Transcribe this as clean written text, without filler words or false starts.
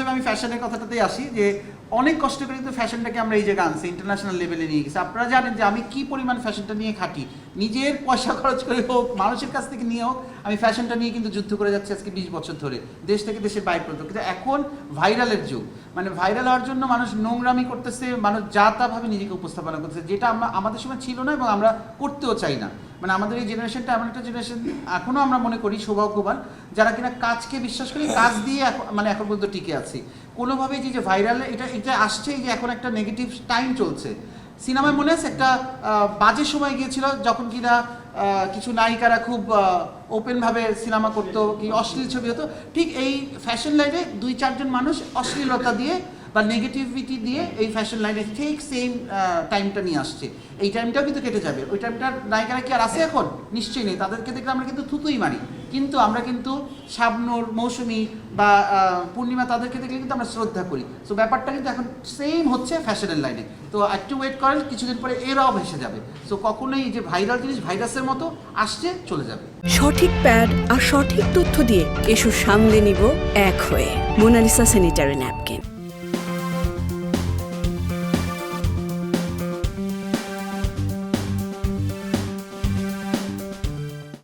হিসেবে আমি ফ্যাশনের কথাটাতেই আসি, যে অনেক কষ্ট করে কিন্তু ফ্যাশনটাকে আমরা এই জায়গায় আনছি, ইন্টারন্যাশনাল লেভেলে নিয়ে গেছি। আপনারা জানেন যে আমি কি পরিমাণ ফ্যাশনটা নিয়ে খাটি, নিজের পয়সা খরচ করে হোক, মানুষের কাছ থেকে নিয়ে হোক, আমি ফ্যাশনটা নিয়ে কিন্তু যুদ্ধ করে যাচ্ছি আজকে 20 বছর ধরে, দেশ থেকে দেশের বাইরে পর্যন্ত। কিন্তু এখন ভাইরালের যুগ, মানে ভাইরাল হওয়ার জন্য মানুষ নোংরামি করতেছে, মানুষ যা তাভাবে নিজেকে উপস্থাপনা করতেছে, যেটা আমাদের সময় ছিল না এবং আমরা করতেও চাই না। মানে আমাদের এই জেনারেশনটা এমন একটা জেনারেশন, এখনও আমরা মনে করি সৌভাগ্যবান যারা কিনা কাজকে বিশ্বাস করি, কাজ দিয়ে মানে এখন পর্যন্ত টিকে আছি কোনোভাবেই। যে ভাইরাল এটা আসছে, যে এখন একটা নেগেটিভ টাইম চলছে। সিনেমায় মনে আছে একটা বাজে সময় গিয়েছিল যখন কিনা কিছু নায়িকারা খুব ওপেনভাবে সিনেমা করতো, কি অশ্লীল ছবি হতো। ঠিক এই ফ্যাশন লাইনে 2-4 জন মানুষ অশ্লীলতা দিয়ে বা নেগেটিভিটি দিয়ে এই ফ্যাশন লাইনে ঠিক সেম টাইমটা নিয়ে আসছে। এই টাইমটাও কিন্তু কেটে যাবে। ওই টাইমটার নায়িকারা কি আর আছে এখন? নিশ্চয়ই নেই। তাদেরকে দেখলে আমরা কিন্তু থুতুই মারি, কিন্তু আমরা কিন্তু শাবনূর, মৌসুমী বা পূর্ণিমা, তাদেরকে দেখলে কিন্তু আমরা শ্রদ্ধা করি। সো ব্যাপারটা কিন্তু এখন সেম হচ্ছে ফ্যাশনের লাইনে। তো একটু ওয়েট করেন, কিছুদিন পরে এরাও ভেসে যাবে। সো কখনোই যে ভাইরাল জিনিস ভাইরাসের মতো আসছে, চলে যাবে। সঠিক প্যাড আর সঠিক তথ্য দিয়ে এসব সামলে নিব এক হয়ে। Monalisa sanitary nap.